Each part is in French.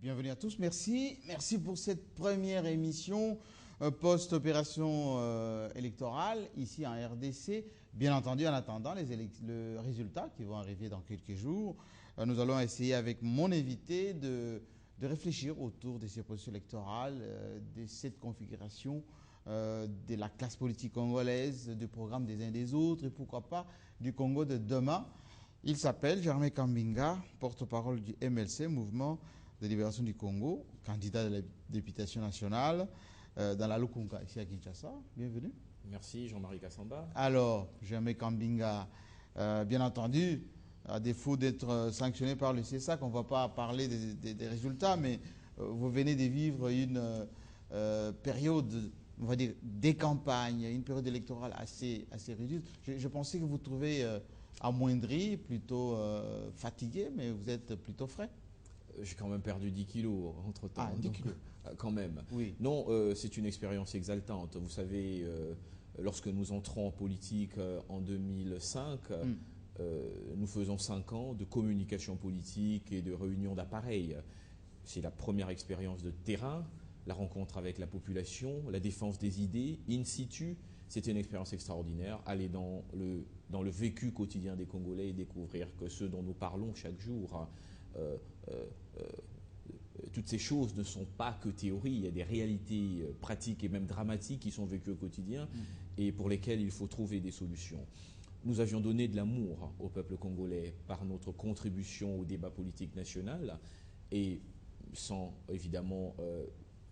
Bienvenue à tous. Merci. Merci pour cette première émission post-opération électorale ici en RDC. Bien entendu, en attendant le résultat qui vont arriver dans quelques jours, nous allons essayer avec mon invité de réfléchir autour de ces processus électorales, de cette configuration de la classe politique congolaise, du programme des uns des autres et pourquoi pas du Congo de demain. Il s'appelle Germain Kambinga, porte-parole du MLC, Mouvement de libération du Congo, candidat de la députation nationale dans la Lukunga, ici à Kinshasa. Bienvenue. Merci Jean-Marie Kassamba. Alors, Germain Kambinga, bien entendu, à défaut d'être sanctionné par le CSAC, on ne va pas parler des résultats, mais vous venez de vivre une période, on va dire, des campagnes, une période électorale assez réduite. Je pensais que vous trouvez amoindri, plutôt fatigué, mais vous êtes plutôt frais. J'ai quand même perdu 10 kilos entre-temps. Ah, 10 kilos. Quand même. Oui. Non, c'est une expérience exaltante. Vous savez, lorsque nous entrons en politique en 2005, nous faisons 5 ans de communication politique et de réunion d'appareils. C'est la première expérience de terrain, la rencontre avec la population, la défense des idées, in situ. C'était une expérience extraordinaire. Aller dans le vécu quotidien des Congolais et découvrir que ce dont nous parlons chaque jour, toutes ces choses ne sont pas que théorie. Il y a des réalités pratiques et même dramatiques qui sont vécues au quotidien et pour lesquelles il faut trouver des solutions. Nous avions donné de l'amour au peuple congolais par notre contribution au débat politique national et sans évidemment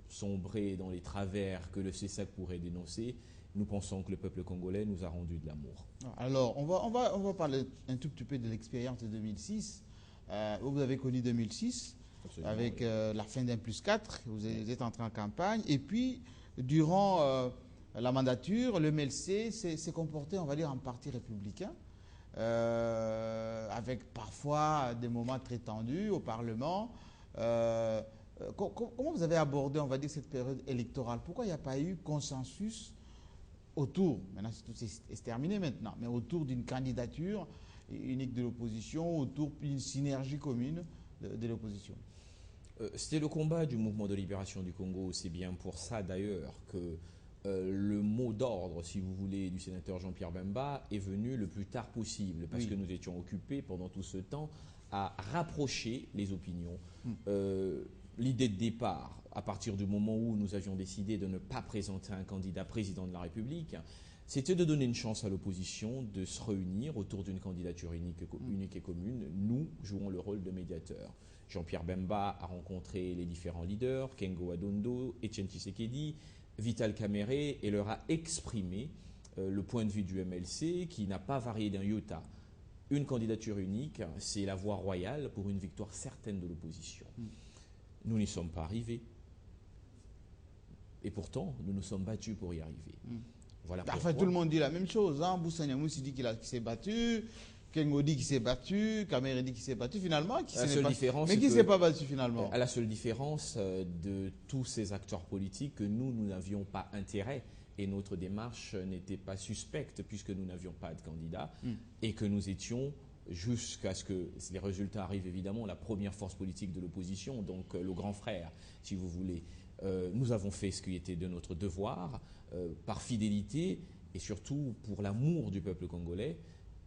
sombrer dans les travers que le CSAC pourrait dénoncer, nous pensons que le peuple congolais nous a rendu de l'amour. Alors, on va parler un tout petit peu de l'expérience de 2006. Vous avez connu 2006. Absolument, avec la fin d'un +4, vous êtes entré en campagne. Et puis, durant la mandature, le MLC s'est comporté, on va dire, en parti républicain, avec parfois des moments très tendus au Parlement. Comment vous avez abordé, on va dire, cette période électorale? Pourquoi il n'y a pas eu consensus autour, maintenant c'est terminé maintenant, mais autour d'une candidature unique de l'opposition, autour d'une synergie commune de l'opposition? C'était le combat du mouvement de libération du Congo. C'est bien pour ça d'ailleurs que le mot d'ordre, si vous voulez, du sénateur Jean-Pierre Bemba est venu le plus tard possible, parce que nous étions occupés pendant tout ce temps à rapprocher les opinions. L'idée de départ, à partir du moment où nous avions décidé de ne pas présenter un candidat président de la République, c'était de donner une chance à l'opposition de se réunir autour d'une candidature unique et commune. Nous jouons le rôle de médiateur. Jean-Pierre Bemba a rencontré les différents leaders, Kengo Adondo, Etienne Tshisekedi, Vital Kamerhe, et leur a exprimé le point de vue du MLC qui n'a pas varié d'un iota. Une candidature unique, c'est la voie royale pour une victoire certaine de l'opposition. Nous n'y sommes pas arrivés. Et pourtant, nous nous sommes battus pour y arriver. Voilà pourquoi. Enfin, tout le monde dit la même chose. Hein? Boussaniamous dit qu'il s'est battu, Kengo dit qu'il s'est battu, Kamerhe dit qu'il s'est battu. Finalement, qui s'est pas battu finalement? À la seule différence de tous ces acteurs politiques que nous n'avions pas intérêt et notre démarche n'était pas suspecte puisque nous n'avions pas de candidat et que nous étions, jusqu'à ce que les résultats arrivent évidemment, la première force politique de l'opposition, donc le grand frère, si vous voulez. Nous avons fait ce qui était de notre devoir, par fidélité et surtout pour l'amour du peuple congolais.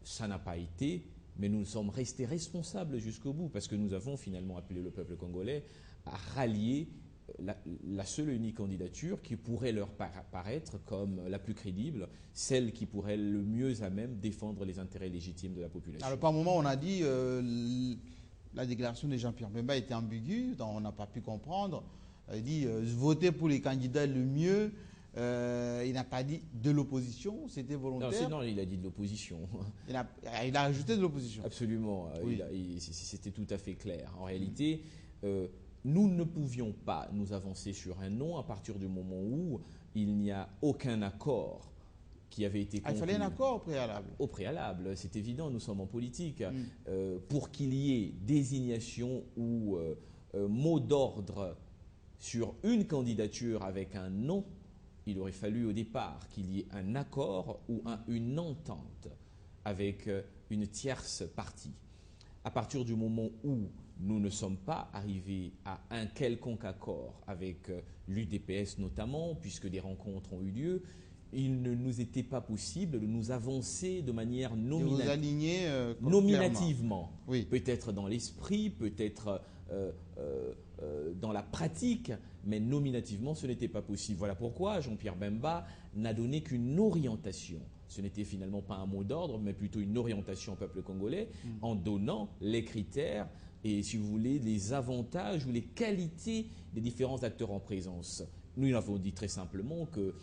Ça n'a pas été, mais nous sommes restés responsables jusqu'au bout parce que nous avons finalement appelé le peuple congolais à rallier la seule et unique candidature qui pourrait leur paraître comme la plus crédible, celle qui pourrait le mieux à même défendre les intérêts légitimes de la population. Alors par moment on a dit la déclaration de Jean-Pierre Bemba était ambiguë, donc on n'a pas pu comprendre. Il dit voter pour les candidats le mieux. Il n'a pas dit de l'opposition, c'était volontaire. Non, il a dit de l'opposition. Il a ajouté de l'opposition. Absolument, oui. C'était tout à fait clair. En réalité, nous ne pouvions pas nous avancer sur un non à partir du moment où il n'y a aucun accord qui avait été conclu. Il fallait un accord au préalable. Au préalable, c'est évident, nous sommes en politique. Pour qu'il y ait désignation ou mot d'ordre sur une candidature avec un non, il aurait fallu au départ qu'il y ait un accord ou une entente avec une tierce partie. À partir du moment où nous ne sommes pas arrivés à un quelconque accord avec l'UDPS notamment, puisque des rencontres ont eu lieu, il ne nous était pas possible de nous avancer de manière De vous aligner nominativement. Oui. Peut-être dans l'esprit, peut-être dans la pratique, mais nominativement, ce n'était pas possible. Voilà pourquoi Jean-Pierre Bemba n'a donné qu'une orientation. Ce n'était finalement pas un mot d'ordre, mais plutôt une orientation au peuple congolais, en donnant les critères et, si vous voulez, les avantages ou les qualités des différents acteurs en présence. Nous avons dit très simplement que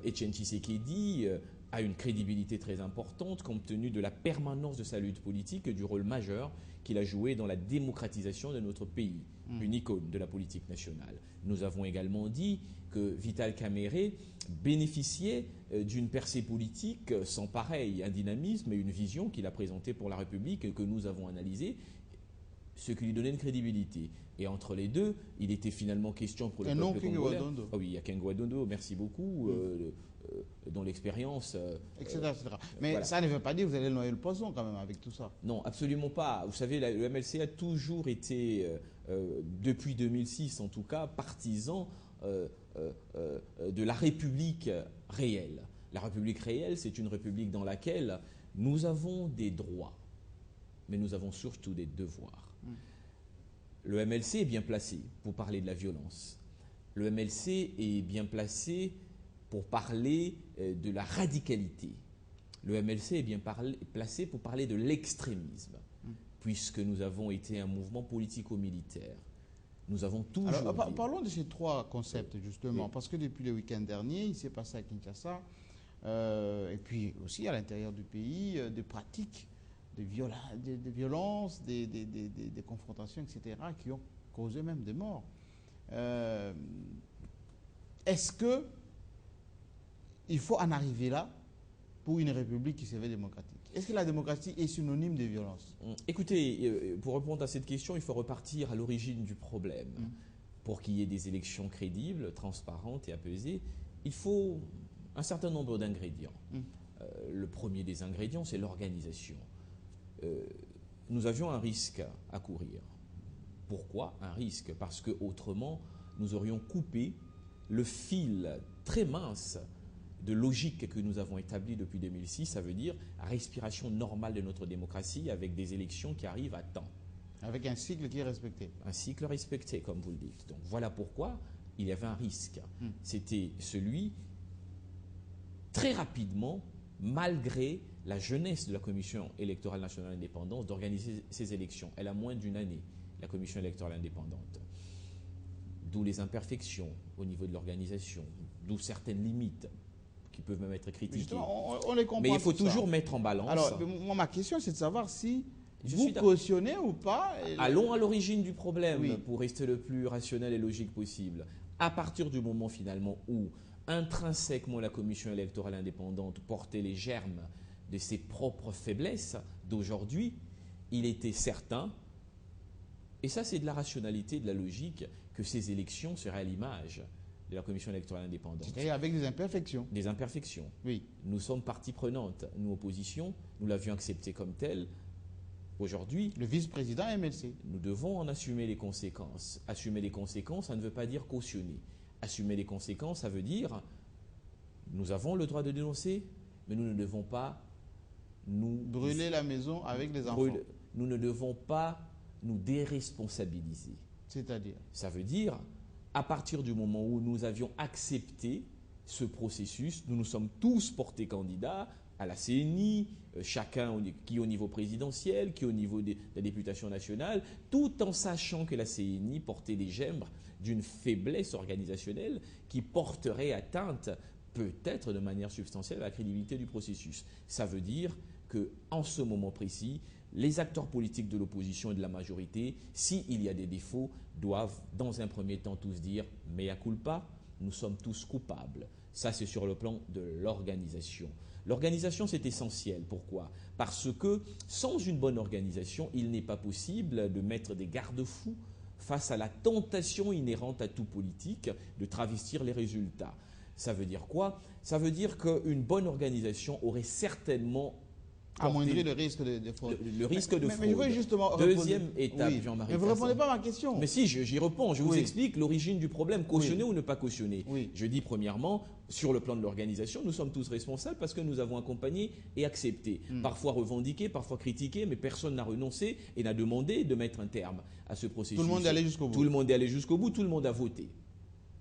Etienne Tshisekedi a une crédibilité très importante compte tenu de la permanence de sa lutte politique et du rôle majeur qu'il a joué dans la démocratisation de notre pays, une icône de la politique nationale. Nous avons également dit que Vital Kamerhe bénéficiait d'une percée politique sans pareil, un dynamisme et une vision qu'il a présentée pour la République et que nous avons analysée, ce qui lui donnait une crédibilité. Et entre les deux, il était finalement question pour le peuple congolais. Ah oui, il y a Kengo Adondo, merci beaucoup, dont l'expérience... etc., etc. Mais voilà. Ça ne veut pas dire que vous allez noyer le poisson quand même avec tout ça. Non, absolument pas. Vous savez, le MLC a toujours été, depuis 2006 en tout cas, partisan de la République réelle. La République réelle, c'est une République dans laquelle nous avons des droits, mais nous avons surtout des devoirs. Le MLC est bien placé pour parler de la violence. Le MLC est bien placé pour parler de la radicalité. Le MLC est bien placé pour parler de l'extrémisme, puisque nous avons été un mouvement politico-militaire. Nous avons toujours... Alors, parlons de ces trois concepts, justement, oui. Parce que depuis le week-end dernier, il s'est passé à Kinshasa, et puis aussi à l'intérieur du pays, des pratiques de violence, des confrontations, etc., qui ont causé même des morts. Est-ce qu'il faut en arriver là pour une république qui se veut démocratique? Est-ce que la démocratie est synonyme de violence? Écoutez, pour répondre à cette question, il faut repartir à l'origine du problème. Pour qu'il y ait des élections crédibles, transparentes et apaisées, il faut un certain nombre d'ingrédients. Le premier des ingrédients, c'est l'organisation. Nous avions un risque à courir. Pourquoi un risque? Parce qu'autrement, nous aurions coupé le fil très mince de logique que nous avons établi depuis 2006, ça veut dire la respiration normale de notre démocratie avec des élections qui arrivent à temps. Avec un cycle qui est respecté. Un cycle respecté, comme vous le dites. Donc voilà pourquoi il y avait un risque. C'était celui, très rapidement, malgré la jeunesse de la Commission électorale nationale indépendante, d'organiser ces élections. Elle a moins d'une année, la Commission électorale indépendante. D'où les imperfections au niveau de l'organisation, d'où certaines limites qui peuvent même être critiquées. On les comprend. Mais il faut toujours mettre en balance. Alors, moi, ma question, c'est de savoir si vous cautionnez ou pas. Allons à l'origine du problème pour rester le plus rationnel et logique possible. À partir du moment, finalement, où intrinsèquement la Commission électorale indépendante portait les germes de ses propres faiblesses d'aujourd'hui, il était certain, et ça c'est de la rationalité, de la logique, que ces élections seraient à l'image de la Commission électorale indépendante. C'est-à-dire avec des imperfections. Des imperfections. Oui. Nous sommes partie prenante. Nous, opposition, nous l'avions accepté comme tel. Aujourd'hui, le vice-président MLC. Nous devons en assumer les conséquences. Assumer les conséquences, ça ne veut pas dire cautionner. Assumer les conséquences, ça veut dire nous avons le droit de dénoncer, mais nous ne devons pas nous... brûler la maison avec les enfants. Nous ne devons pas nous déresponsabiliser. C'est-à-dire? Ça veut dire, à partir du moment où nous avions accepté ce processus, nous nous sommes tous portés candidats à la CNI, chacun qui au niveau présidentiel, qui au niveau de la députation nationale, tout en sachant que la CNI portait les germes d'une faiblesse organisationnelle qui porterait atteinte peut-être de manière substantielle à la crédibilité du processus. Ça veut dire qu'en ce moment précis, les acteurs politiques de l'opposition et de la majorité, s'il y a des défauts, doivent dans un premier temps tous dire « mea culpa », nous sommes tous coupables. Ça, c'est sur le plan de l'organisation. L'organisation, c'est essentiel. Pourquoi? Parce que sans une bonne organisation, il n'est pas possible de mettre des garde-fous face à la tentation inhérente à tout politique de travestir les résultats. Ça veut dire quoi? Ça veut dire qu'une bonne organisation aurait certainement Amoindrir le risque de fraude. Le risque de fraude. Mais je veux justement Deuxième étape, oui. Jean-Marie. Mais vous ne répondez pas à ma question. Mais si, j'y réponds. Je vous explique l'origine du problème. Cautionner ou ne pas cautionner. Oui. Je dis premièrement, sur le plan de l'organisation, nous sommes tous responsables parce que nous avons accompagné et accepté. Parfois revendiqué, parfois critiqué, mais personne n'a renoncé et n'a demandé de mettre un terme à ce processus. Tout le monde est allé jusqu'au bout. Tout le monde est allé jusqu'au bout, tout le monde a voté.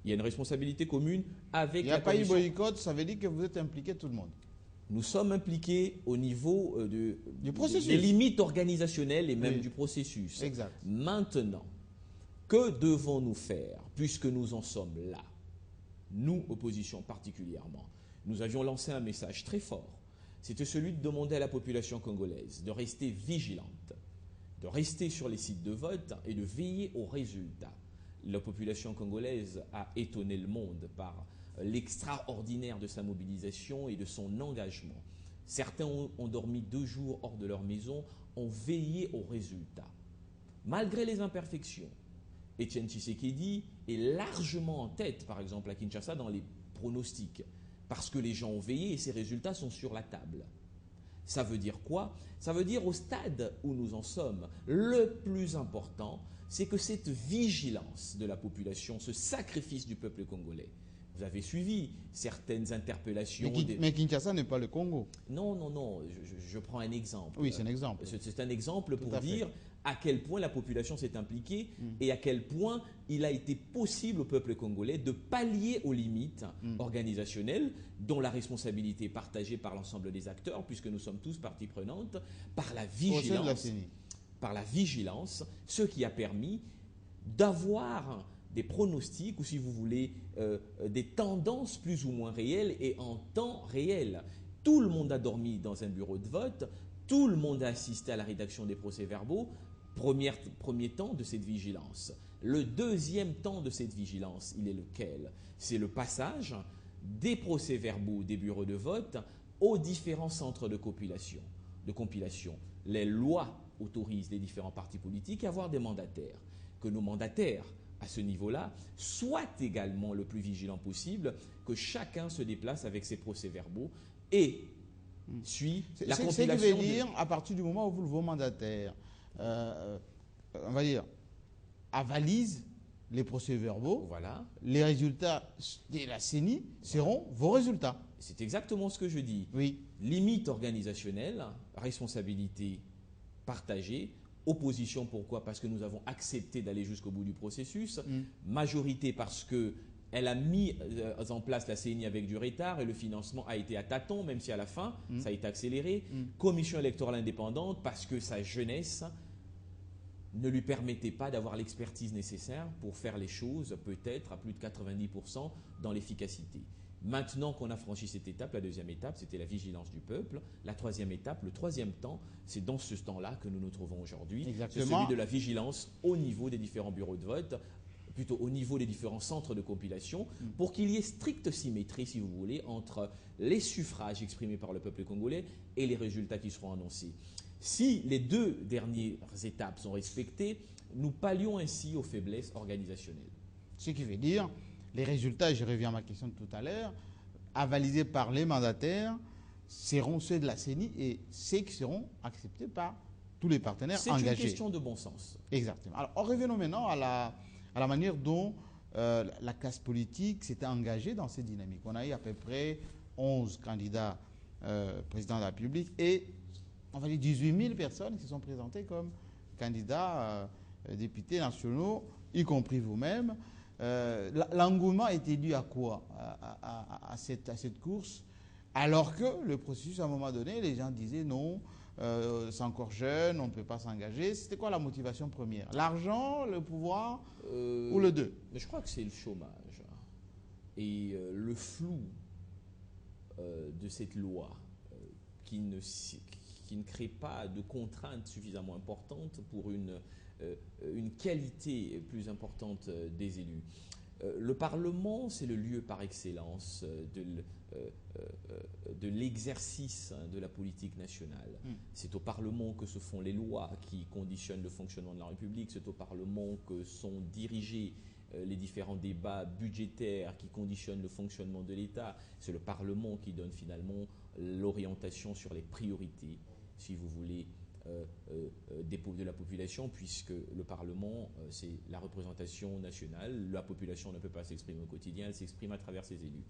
Il y a une responsabilité commune avec la Commission. Il n'y a pas eu boycott, ça veut dire que vous êtes impliqué tout le monde. Nous sommes impliqués au niveau du processus, des limites organisationnelles et même du processus. Exact. Maintenant, que devons-nous faire puisque nous en sommes là? Nous, opposition particulièrement, nous avions lancé un message très fort. C'était celui de demander à la population congolaise de rester vigilante, de rester sur les sites de vote et de veiller aux résultats. La population congolaise a étonné le monde par l'extraordinaire de sa mobilisation et de son engagement. Certains ont dormi 2 jours hors de leur maison, ont veillé aux résultats. Malgré les imperfections, Étienne Tshisekedi est largement en tête, par exemple à Kinshasa, dans les pronostics, parce que les gens ont veillé et ces résultats sont sur la table. Ça veut dire quoi? Ça veut dire au stade où nous en sommes, le plus important, c'est que cette vigilance de la population, ce sacrifice du peuple congolais, vous avez suivi certaines interpellations. Mais Kinshasa n'est pas le Congo. Non, non, non. Je prends un exemple. Oui, c'est un exemple. C'est un exemple pour dire à quel point la population s'est impliquée et à quel point il a été possible au peuple congolais de pallier aux limites organisationnelles dont la responsabilité est partagée par l'ensemble des acteurs, puisque nous sommes tous partie prenante, par la vigilance. Par la vigilance, ce qui a permis d'avoir des pronostics ou, si vous voulez, des tendances plus ou moins réelles et en temps réel. Tout le monde a dormi dans un bureau de vote, tout le monde a assisté à la rédaction des procès-verbaux, premier temps de cette vigilance. Le deuxième temps de cette vigilance, il est lequel? C'est le passage des procès-verbaux des bureaux de vote aux différents centres de compilation. Les lois autorisent les différents partis politiques à avoir des mandataires. Que nos mandataires, à ce niveau-là, soient également le plus vigilants possible, que chacun se déplace avec ses procès-verbaux et suit la compilation. C'est ce qui veut dire, à partir du moment où vos mandataires, on va dire, avalisent les procès-verbaux, voilà. Les résultats de la CENI seront vos résultats. C'est exactement ce que je dis. Oui. Limite organisationnelle, responsabilité partagée. Opposition, pourquoi? Parce que nous avons accepté d'aller jusqu'au bout du processus. Majorité parce qu'elle a mis en place la CENI avec du retard et le financement a été à tâtons, même si à la fin, ça a été accéléré. Commission électorale indépendante parce que sa jeunesse ne lui permettait pas d'avoir l'expertise nécessaire pour faire les choses, peut-être à plus de 90% dans l'efficacité. Maintenant qu'on a franchi cette étape, la deuxième étape, c'était la vigilance du peuple. La troisième étape, le troisième temps, c'est dans ce temps-là que nous nous trouvons aujourd'hui. C'est celui de la vigilance au niveau des différents bureaux de vote, plutôt au niveau des différents centres de compilation, pour qu'il y ait stricte symétrie, si vous voulez, entre les suffrages exprimés par le peuple congolais et les résultats qui seront annoncés. Si les 2 dernières étapes sont respectées, nous pallions ainsi aux faiblesses organisationnelles. Ce qui veut dire, les résultats, je reviens à ma question de tout à l'heure, avalisés par les mandataires, seront ceux de la CENI et ceux qui seront acceptés par tous les partenaires engagés. C'est une question de bon sens. Exactement. Alors, revenons maintenant à la manière dont la classe politique s'était engagée dans cette dynamique. On a eu à peu près 11 candidats présidents de la République et on va dire 18 000 personnes qui se sont présentées comme candidats députés nationaux, y compris vous-même. L'engouement était dû à quoi à cette course? Alors que le processus, à un moment donné, les gens disaient non, c'est encore jeune, on ne peut pas s'engager. C'était quoi la motivation première? L'argent, le pouvoir ou le deux? Je crois que c'est le chômage et le flou de cette loi qui ne crée pas de contraintes suffisamment importantes pour une qualité plus importante des élus. Le Parlement, c'est le lieu par excellence de l'exercice de la politique nationale. C'est au Parlement que se font les lois qui conditionnent le fonctionnement de la République. C'est au Parlement que sont dirigés les différents débats budgétaires qui conditionnent le fonctionnement de l'État. C'est le Parlement qui donne finalement l'orientation sur les priorités. si vous voulez, de la population, puisque le Parlement, c'est la représentation nationale. La population ne peut pas s'exprimer au quotidien, elle s'exprime à travers ses élus.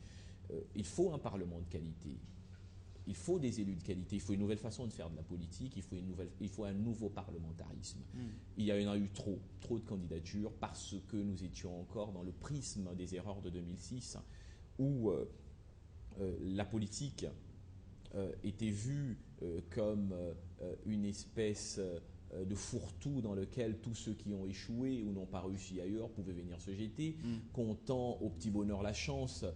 Il faut un Parlement de qualité. Il faut des élus de qualité, il faut une nouvelle façon de faire de la politique, il faut un nouveau parlementarisme. Il y en a eu trop de candidatures parce que nous étions encore dans le prisme des erreurs de 2006 où la politique était vue comme une espèce de fourre-tout dans lequel tous ceux qui ont échoué ou n'ont pas réussi ailleurs pouvaient venir se jeter, comptant au petit bonheur la chance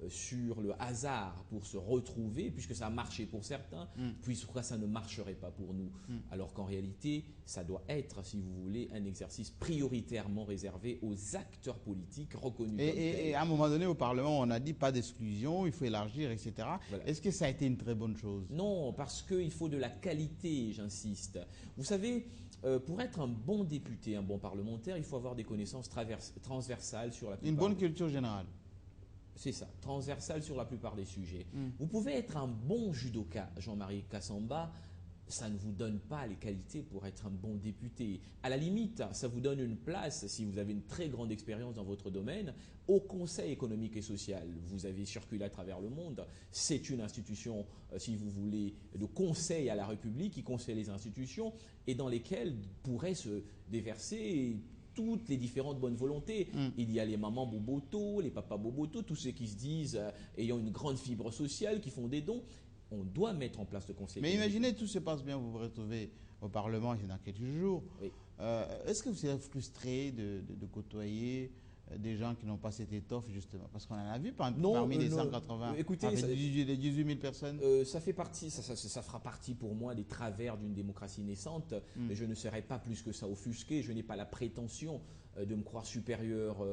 sur le hasard pour se retrouver, puisque ça a marché pour certains, puis pourquoi ça ne marcherait pas pour nous? Alors qu'en réalité, ça doit être, si vous voulez, un exercice prioritairement réservé aux acteurs politiques reconnus comme tels. Et à un moment donné, au Parlement, on a dit pas d'exclusion, il faut élargir, etc. Voilà. Est-ce que ça a été une très bonne chose? Non, parce qu'il faut de la qualité, j'insiste. Vous savez, pour être un bon député, un bon parlementaire, il faut avoir des connaissances transversales sur la plupart. Une bonne culture générale. C'est ça, transversale sur la plupart des sujets. Vous pouvez être un bon judoka, Jean-Marie Kassamba, ça ne vous donne pas les qualités pour être un bon député. À la limite, ça vous donne une place, si vous avez une très grande expérience dans votre domaine, au Conseil économique et social. Vous avez circulé à travers le monde. C'est une institution, si vous voulez, de conseil à la République qui conseille les institutions et dans lesquelles pourraient se déverser toutes les différentes bonnes volontés. Il y a les mamans boboto, les papas boboto, tous ceux qui se disent ayant une grande fibre sociale, qui font des dons. On doit mettre en place le conseil. Mais imaginez, tout se passe bien, vous vous retrouvez au Parlement dans quelques jours. Oui. Est-ce que vous êtes frustré de côtoyer des gens qui n'ont pas cette étoffe, justement? Parce qu'on en a vu parmi les 180, écoutez, les 18 000 personnes. Ça fait partie, ça fera partie pour moi des travers d'une démocratie naissante. Mais je ne serai pas plus que ça offusqué. Je n'ai pas la prétention de me croire supérieur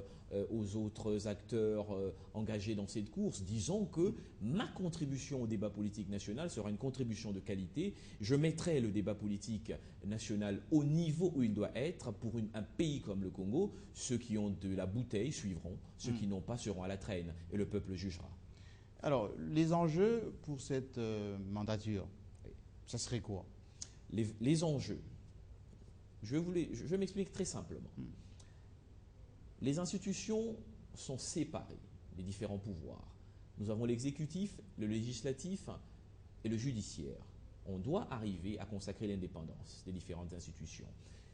aux autres acteurs engagés dans cette course. Disons que ma contribution au débat politique national sera une contribution de qualité. Je mettrai le débat politique national au niveau où il doit être pour un pays comme le Congo. Ceux qui ont de la bouteille suivront, ceux qui n'ont pas seront à la traîne et le peuple jugera. Alors, les enjeux pour cette mandature, ça serait quoi? Les enjeux, je m'explique très simplement. Les institutions sont séparées, les différents pouvoirs. Nous avons l'exécutif, le législatif et le judiciaire. On doit arriver à consacrer l'indépendance des différentes institutions.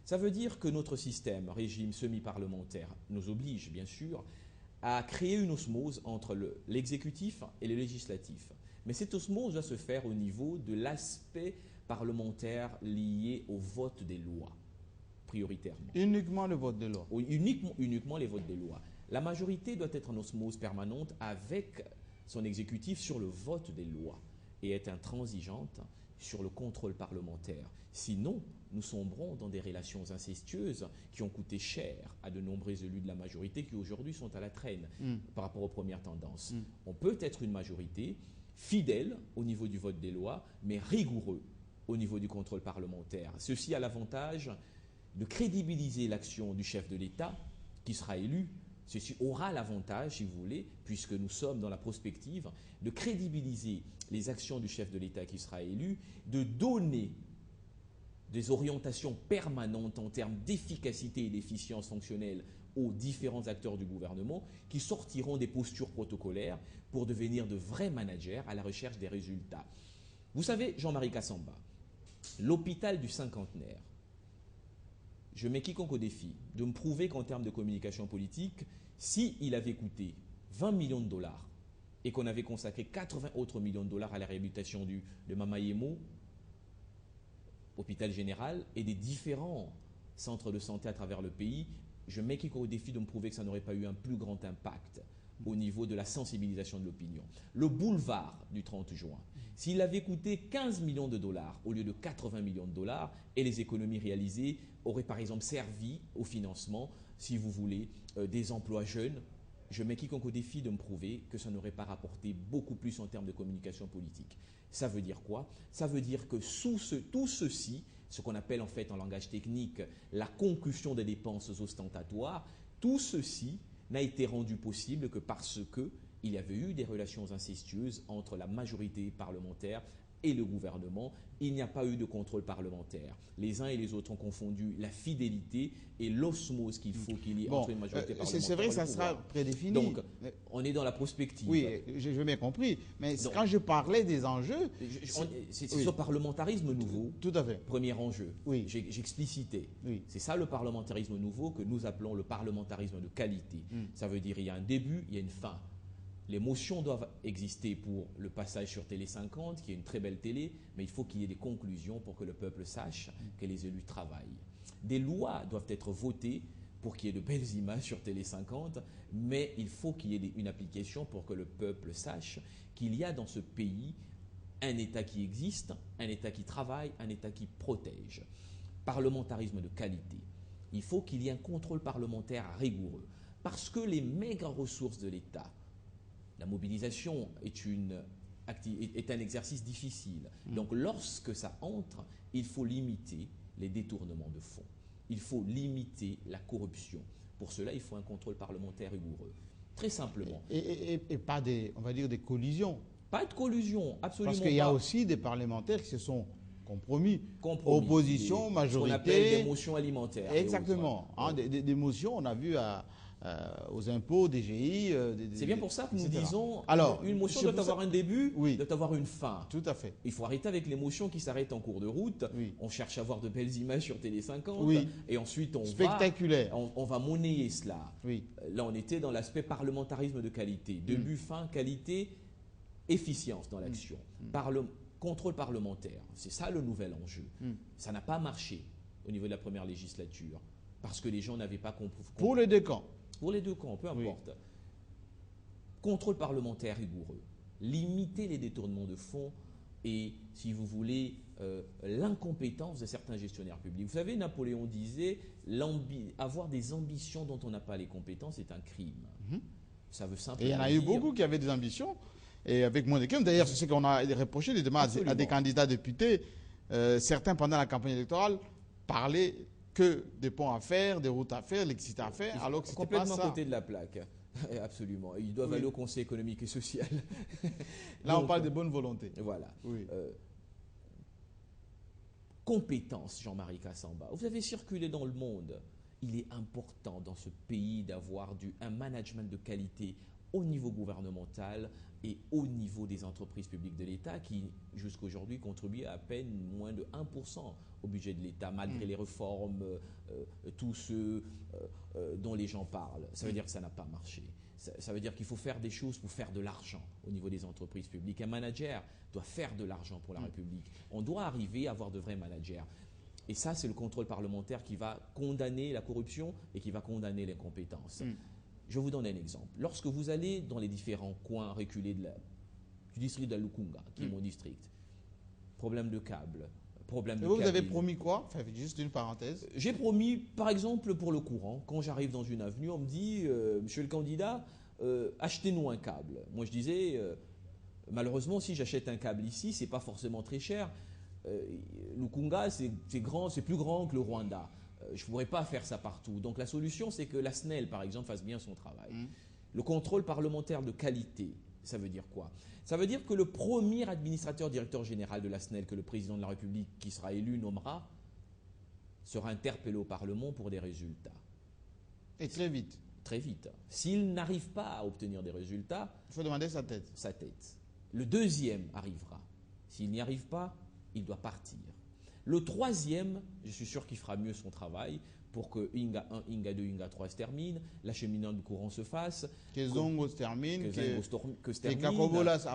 Ça veut dire que notre système, régime semi-parlementaire, nous oblige bien sûr à créer une osmose entre l'exécutif et le législatif. Mais cette osmose doit se faire au niveau de l'aspect parlementaire lié au vote des lois. Prioritairement. Uniquement le vote des lois. Oui, uniquement les votes des lois. La majorité doit être en osmose permanente avec son exécutif sur le vote des lois et être intransigeante sur le contrôle parlementaire. Sinon, nous sombrons dans des relations incestueuses qui ont coûté cher à de nombreux élus de la majorité qui aujourd'hui sont à la traîne par rapport aux premières tendances. On peut être une majorité fidèle au niveau du vote des lois, mais rigoureux au niveau du contrôle parlementaire. Ceci a l'avantage de crédibiliser l'action du chef de l'État qui sera élu. Ceci aura l'avantage, si vous voulez, puisque nous sommes dans la prospective, de crédibiliser les actions du chef de l'État qui sera élu, de donner des orientations permanentes en termes d'efficacité et d'efficience fonctionnelle aux différents acteurs du gouvernement qui sortiront des postures protocolaires pour devenir de vrais managers à la recherche des résultats. Vous savez, Jean-Marie Kassamba, l'hôpital du cinquantenaire, je mets quiconque au défi de me prouver qu'en termes de communication politique, s'il avait coûté 20 millions de dollars et qu'on avait consacré 80 autres millions de dollars à la réhabilitation de Mamayemo, hôpital général, et des différents centres de santé à travers le pays, je mets quiconque au défi de me prouver que ça n'aurait pas eu un plus grand impact au niveau de la sensibilisation de l'opinion. Le boulevard du 30 juin, s'il avait coûté 15 millions de dollars au lieu de 80 millions de dollars, et les économies réalisées auraient par exemple servi au financement, si vous voulez, des emplois jeunes, je mets quiconque au défi de me prouver que ça n'aurait pas rapporté beaucoup plus en termes de communication politique. Ça veut dire quoi? Ça veut dire que tout ceci, ce qu'on appelle en fait en langage technique la concussion des dépenses ostentatoires, tout ceci n'a été rendu possible que parce qu'il y avait eu des relations incestueuses entre la majorité parlementaire et le gouvernement, il n'y a pas eu de contrôle parlementaire. Les uns et les autres ont confondu la fidélité et l'osmose qu'il faut qu'il y ait entre une majorité parlementaire. C'est vrai et que ça le pouvoir. sera prédéfini. Donc, on est dans la prospective. Oui, j'ai bien compris. Mais donc, quand je parlais des enjeux... C'est ce parlementarisme nouveau. Tout à fait. Premier enjeu. Oui. J'explicitais. Oui. C'est ça le parlementarisme nouveau que nous appelons le parlementarisme de qualité. Ça veut dire il y a un début, il y a une fin. Les motions doivent exister pour le passage sur Télé 50, qui est une très belle télé, mais il faut qu'il y ait des conclusions pour que le peuple sache que les élus travaillent. Des lois doivent être votées pour qu'il y ait de belles images sur Télé 50, mais il faut qu'il y ait une application pour que le peuple sache qu'il y a dans ce pays un État qui existe, un État qui travaille, un État qui protège. Parlementarisme de qualité. Il faut qu'il y ait un contrôle parlementaire rigoureux, parce que les maigres ressources de l'État, la mobilisation est un exercice difficile. Donc lorsque ça entre, il faut limiter les détournements de fonds. Il faut limiter la corruption. Pour cela, il faut un contrôle parlementaire rigoureux. Très simplement. Et pas on va dire des collisions. Pas de collusion, absolument pas. Parce qu'il y a aussi des parlementaires qui se sont compromis. Opposition, majorité. Ce qu'on appelle des motions alimentaires. Exactement. Des motions, on a vu aux impôts, DGI. C'est bien pour ça que nous disons alors, une motion doit avoir un début, doit avoir une fin. Tout à fait. Il faut arrêter avec les motions qui s'arrêtent en cours de route. Oui. On cherche à voir de belles images sur Télé 50 oui. et ensuite on va monnayer cela. Oui. Là, on était dans l'aspect parlementarisme de qualité. Début, fin, qualité, efficience dans l'action. Contrôle parlementaire, c'est ça le nouvel enjeu. Ça n'a pas marché au niveau de la première législature parce que les gens n'avaient pas compris. Pour les deux camps. Pour les deux camps, peu importe. Contrôle parlementaire rigoureux. Limiter les détournements de fonds et, si vous voulez, l'incompétence de certains gestionnaires publics. Vous savez, Napoléon disait avoir des ambitions dont on n'a pas les compétences est un crime. Ça veut simplement dire... Et il y en a eu beaucoup qui avaient des ambitions et avec moins de crimes. D'ailleurs, c'est ce qu'on a reproché à des candidats députés. Certains, pendant la campagne électorale, parlaient que des ponts à faire, des routes à faire, l'électricité à faire, alors que c'était complètement pas ça. À côté de la plaque. Absolument. Ils doivent aller au Conseil économique et social. Là, donc, on parle de bonne volonté. Voilà. Oui. Compétence, Jean-Marie Kassamba. Vous avez circulé dans le monde. Il est important dans ce pays d'avoir un management de qualité au niveau gouvernemental et au niveau des entreprises publiques de l'État qui, jusqu'à aujourd'hui, contribuent à peine moins de 1% au budget de l'État, malgré les réformes, tous ceux dont les gens parlent. Ça veut dire que ça n'a pas marché. Ça veut dire qu'il faut faire des choses pour faire de l'argent au niveau des entreprises publiques. Un manager doit faire de l'argent pour la République. On doit arriver à avoir de vrais managers. Et ça, c'est le contrôle parlementaire qui va condamner la corruption et qui va condamner l'incompétence. Je vous donne un exemple. Lorsque vous allez dans les différents coins reculés du district de Lukunga, qui est mon district, problème de câble, problème de vous avez promis quoi? Enfin, juste une parenthèse. J'ai promis, par exemple, pour le courant, quand j'arrive dans une avenue, on me dit, monsieur le candidat, achetez-nous un câble. Moi, je disais, malheureusement, si j'achète un câble ici, c'est pas forcément très cher. Lukunga, c'est plus grand que le Rwanda. Je ne pourrais pas faire ça partout. Donc la solution, c'est que la SNEL, par exemple, fasse bien son travail. Le contrôle parlementaire de qualité, ça veut dire quoi? Ça veut dire que le premier administrateur directeur général de la SNEL, que le président de la République qui sera élu nommera, sera interpellé au Parlement pour des résultats. Et très vite. Très vite. S'il n'arrive pas à obtenir des résultats... Il faut demander sa tête. Sa tête. Le deuxième arrivera. S'il n'y arrive pas, il doit partir. Le troisième, je suis sûr qu'il fera mieux son travail pour que Inga 1, Inga 2, Inga 3 se termine, l'acheminement du courant se fasse, que Zongo se termine, que se termine,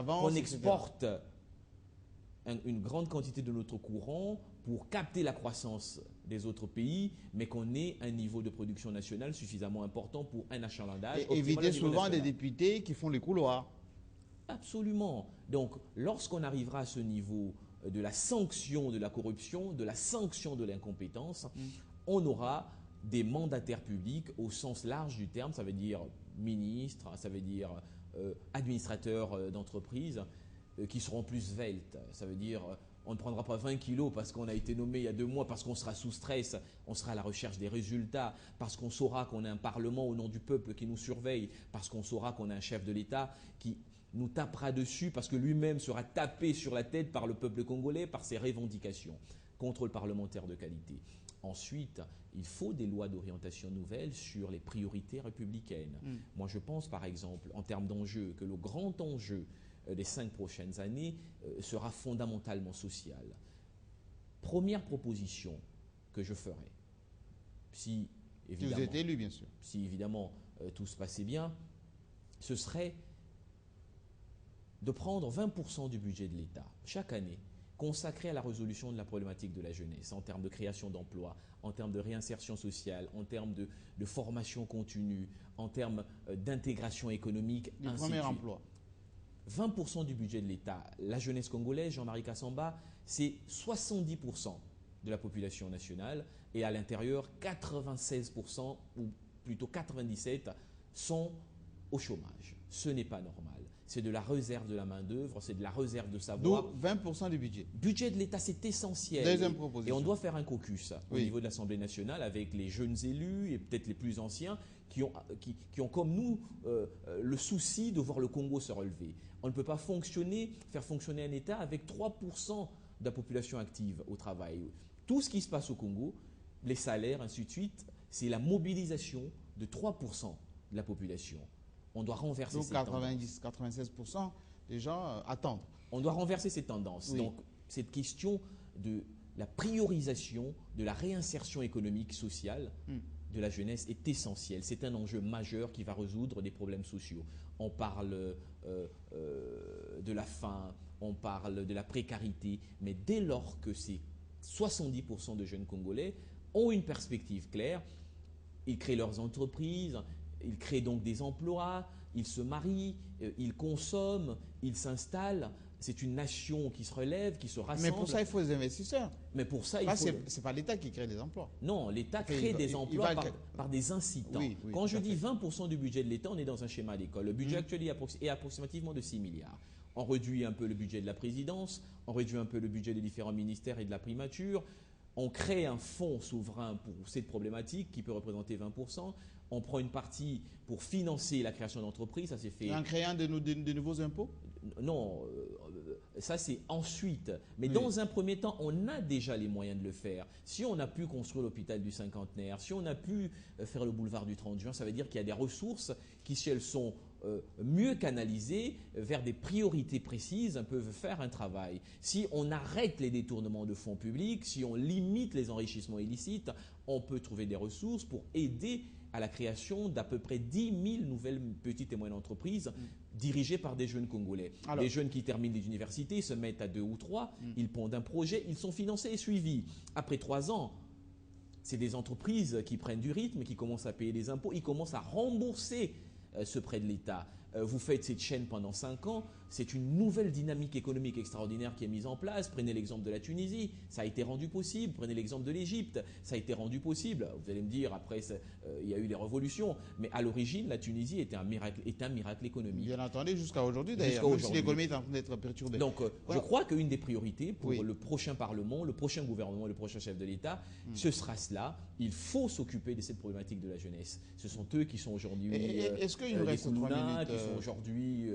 qu'on exporte une grande quantité de notre courant pour capter la croissance des autres pays, mais qu'on ait un niveau de production nationale suffisamment important pour un achalandage. Et éviter souvent des députés qui font les couloirs. Absolument. Donc, lorsqu'on arrivera à ce niveau de la sanction de la corruption, de la sanction de l'incompétence, on aura des mandataires publics au sens large du terme, ça veut dire ministres, ça veut dire administrateurs d'entreprise, qui seront plus sveltes. Ça veut dire on ne prendra pas 20 kilos parce qu'on a été nommé il y a 2 mois, parce qu'on sera sous stress, on sera à la recherche des résultats, parce qu'on saura qu'on a un Parlement au nom du peuple qui nous surveille, parce qu'on saura qu'on a un chef de l'État qui nous tapera dessus parce que lui-même sera tapé sur la tête par le peuple congolais, par ses revendications. Contrôle parlementaire de qualité. Ensuite, il faut des lois d'orientation nouvelles sur les priorités républicaines. Moi, je pense, par exemple, en termes d'enjeux, que le grand enjeu des 5 prochaines années sera fondamentalement social. Première proposition que je ferai, si évidemment, vous êtes élu, bien sûr. Si évidemment tout se passait bien, ce serait de prendre 20% du budget de l'État chaque année, consacré à la résolution de la problématique de la jeunesse, en termes de création d'emplois, en termes de réinsertion sociale, en termes de formation continue, en termes d'intégration économique. Du premier emploi. 20% du budget de l'État, la jeunesse congolaise, Jean-Marie Kassamba, c'est 70% de la population nationale, et à l'intérieur, 96%, ou plutôt 97%, sont au chômage. Ce n'est pas normal. C'est de la réserve de la main-d'œuvre, c'est de la réserve de savoir. Donc 20% du budget. Budget de l'État, c'est essentiel. Deuxième proposition. Et on doit faire un caucus au niveau de l'Assemblée nationale avec les jeunes élus et peut-être les plus anciens qui ont comme nous le souci de voir le Congo se relever. On ne peut pas faire fonctionner un État avec 3% de la population active au travail. Tout ce qui se passe au Congo, les salaires, ainsi de suite, c'est la mobilisation de 3% de la population. On doit renverser cette tendance. 96% des gens attendent. On doit renverser ces tendances. Oui. Donc, cette question de la priorisation de la réinsertion économique, sociale de la jeunesse est essentielle. C'est un enjeu majeur qui va résoudre des problèmes sociaux. On parle de la faim, on parle de la précarité, mais dès lors que ces 70% de jeunes Congolais ont une perspective claire, ils créent leurs entreprises, ils créent donc des emplois, ils se marient, ils consomment, ils s'installent. C'est une nation qui se relève, qui se rassemble. Mais pour ça, il faut des investisseurs. Mais pour ça, il faut... C'est pas l'État qui crée des emplois. Non, l'État crée des emplois par des incitants. Oui, quand je dis 20% du budget de l'État, on est dans un schéma d'école. Le budget actuel est approximativement de 6 milliards. On réduit un peu le budget de la présidence, on réduit un peu le budget des différents ministères et de la primature. On crée un fonds souverain pour cette problématique qui peut représenter 20%. On prend une partie pour financer la création d'entreprises. Ça s'est fait. Et en créant de nouveaux impôts? Non, ça c'est ensuite. Mais dans un premier temps, on a déjà les moyens de le faire. Si on a pu construire l'hôpital du Cinquantenaire, si on a pu faire le boulevard du 30 juin, ça veut dire qu'il y a des ressources qui, si elles sont mieux canalisées vers des priorités précises, peuvent faire un travail. Si on arrête les détournements de fonds publics, si on limite les enrichissements illicites, on peut trouver des ressources pour aider à la création d'à peu près 10 000 nouvelles petites et moyennes entreprises dirigées par des jeunes Congolais. Des jeunes qui terminent les universités, se mettent à 2 ou 3, ils pondent un projet, ils sont financés et suivis. Après 3 ans, c'est des entreprises qui prennent du rythme, qui commencent à payer des impôts, ils commencent à rembourser ce prêt de l'État. Vous faites cette chaîne pendant 5 ans, c'est une nouvelle dynamique économique extraordinaire qui est mise en place. Prenez l'exemple de la Tunisie, ça a été rendu possible. Prenez l'exemple de l'Égypte, ça a été rendu possible. Vous allez me dire, après, il y a eu des révolutions, mais à l'origine, la Tunisie était un miracle économique. Bien entendu, jusqu'à aujourd'hui d'ailleurs, même si l'économie est en train d'être perturbée. Donc, je crois qu'une des priorités pour le prochain Parlement, le prochain gouvernement, le prochain chef de l'État, ce sera cela. Il faut s'occuper de cette problématique de la jeunesse. Ce sont eux qui sont aujourd'hui est-ce qu'il nous reste 3 minutes qui sont aujourd'hui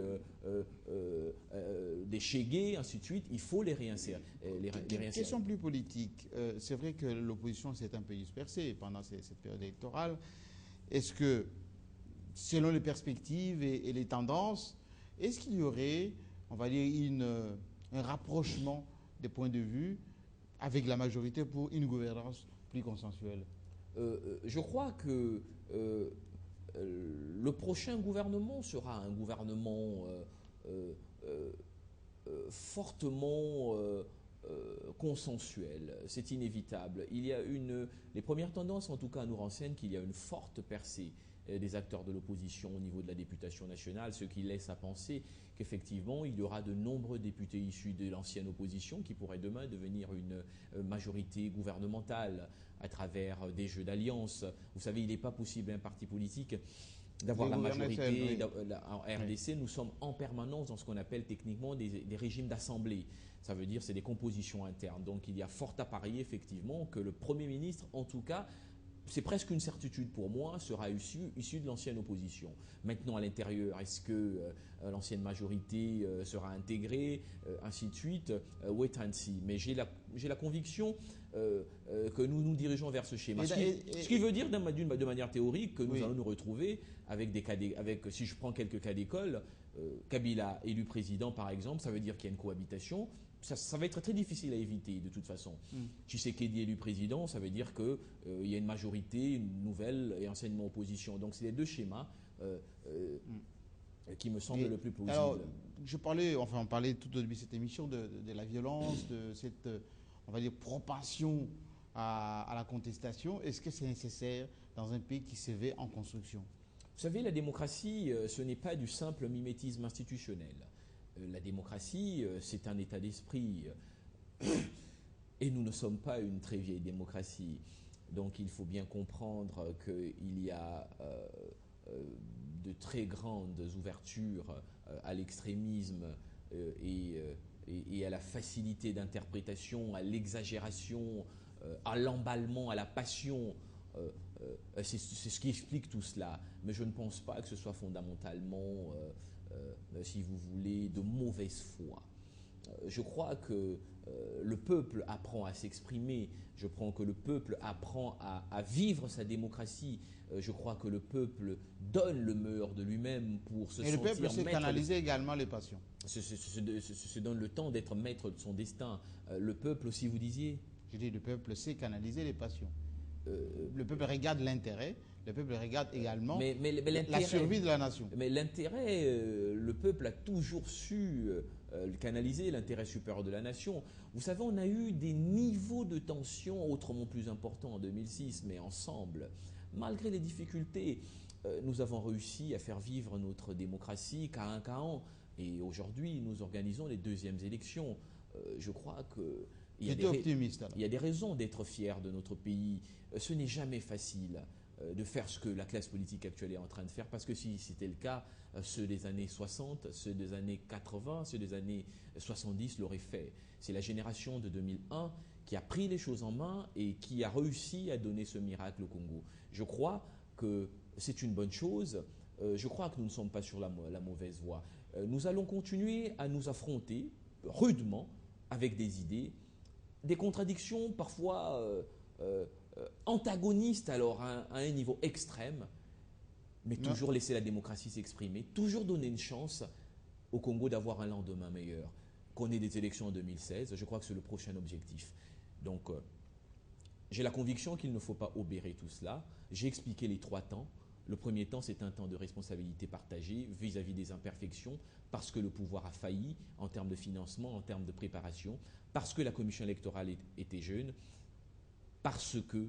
des Chegués, ainsi de suite. Il faut les réinsérer. Question plus politique. C'est vrai que l'opposition s'est un peu dispersée pendant cette période électorale. Est-ce que, selon les perspectives et les tendances, est-ce qu'il y aurait, on va dire, un rapprochement des points de vue avec la majorité pour une gouvernance plus consensuelle? Je crois que le prochain gouvernement sera un gouvernement fortement consensuel. C'est inévitable. Les premières tendances, en tout cas, nous renseignent qu'il y a une forte percée des acteurs de l'opposition au niveau de la députation nationale, ce qui laisse à penser qu'effectivement, il y aura de nombreux députés issus de l'ancienne opposition qui pourraient demain devenir une majorité gouvernementale à travers des jeux d'alliance. Vous savez, il n'est pas possible un parti politique d'avoir la majorité. En RDC, nous sommes en permanence dans ce qu'on appelle techniquement des régimes d'assemblée. Ça veut dire c'est des compositions internes. Donc il y a fort à parier effectivement que le Premier ministre, en tout cas, c'est presque une certitude pour moi, sera issu de l'ancienne opposition. Maintenant, à l'intérieur, est-ce que l'ancienne majorité sera intégrée, ainsi de suite, wait and see. Mais j'ai la conviction que nous nous dirigeons vers ce schéma. Ce qui veut dire de manière théorique que nous allons nous retrouver avec si je prends quelques cas d'école, Kabila élu président par exemple, ça veut dire qu'il y a une cohabitation. Ça va être très difficile à éviter de toute façon. Tshisekedi élu président, ça veut dire qu'il y a une majorité, une nouvelle et anciennement opposition. Donc c'est les deux schémas qui me semblent le plus plausible. Alors, on parlait tout au début de cette émission de la violence, de cette, on va dire, propension à la contestation. Est-ce que c'est nécessaire dans un pays qui se veut en construction? Vous savez, la démocratie, ce n'est pas du simple mimétisme institutionnel. La démocratie, c'est un état d'esprit. Et nous ne sommes pas une très vieille démocratie. Donc il faut bien comprendre qu'il y a de très grandes ouvertures à l'extrémisme et à la facilité d'interprétation, à l'exagération, à l'emballement, à la passion. C'est ce qui explique tout cela. Mais je ne pense pas que ce soit fondamentalement, si vous voulez, de mauvaise foi. Je crois que le peuple apprend à s'exprimer, je crois que le peuple apprend à vivre sa démocratie, je crois que le peuple donne le meilleur de lui-même pour se sentir maître. Et le peuple sait canaliser également les passions. Se donne le temps d'être maître de son destin. Le peuple aussi, vous disiez? Je dis, le peuple sait canaliser les passions. Le peuple regarde l'intérêt, le peuple regarde également la survie de la nation. Mais l'intérêt, le peuple a toujours su canaliser l'intérêt supérieur de la nation. Vous savez, on a eu des niveaux de tension autrement plus importants en 2006, mais ensemble, malgré les difficultés, nous avons réussi à faire vivre notre démocratie qu'à un an. Et aujourd'hui, nous organisons les deuxièmes élections. Je crois que il y a des raisons d'être fier de notre pays. Ce n'est jamais facile de faire ce que la classe politique actuelle est en train de faire, parce que si c'était le cas, ceux des années 60, ceux des années 80, ceux des années 70 l'auraient fait. C'est la génération de 2001 qui a pris les choses en main et qui a réussi à donner ce miracle au Congo. Je crois que c'est une bonne chose. Je crois que nous ne sommes pas sur la mauvaise voie. Nous allons continuer à nous affronter rudement avec des idées, des contradictions parfois antagonistes alors à un niveau extrême, mais toujours laisser la démocratie s'exprimer, toujours donner une chance au Congo d'avoir un lendemain meilleur. Qu'on ait des élections en 2016, je crois que c'est le prochain objectif. Donc j'ai la conviction qu'il ne faut pas obérer tout cela. J'ai expliqué les 3 temps. Le premier temps, c'est un temps de responsabilité partagée vis-à-vis des imperfections, parce que le pouvoir a failli en termes de financement, en termes de préparation, parce que la commission électorale était jeune, parce que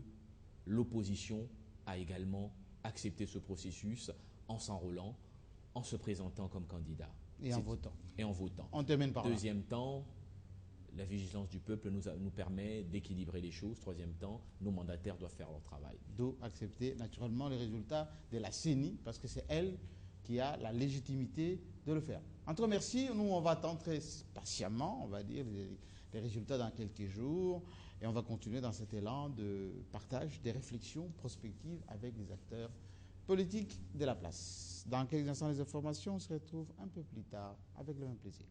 l'opposition a également accepté ce processus en s'enrôlant, en se présentant comme candidat. Et en votant. Et en votant. On termine par là. Deuxième temps, la vigilance du peuple nous permet d'équilibrer les choses. Troisième temps, nos mandataires doivent faire leur travail. D'où accepter naturellement les résultats de la CENI, parce que c'est elle qui a la légitimité de le faire. Entre merci, nous on va attendre très patiemment, on va dire, les résultats dans quelques jours, et on va continuer dans cet élan de partage des réflexions prospectives avec les acteurs politiques de la place. Dans quelques instants, les informations, on se retrouve un peu plus tard avec le même plaisir.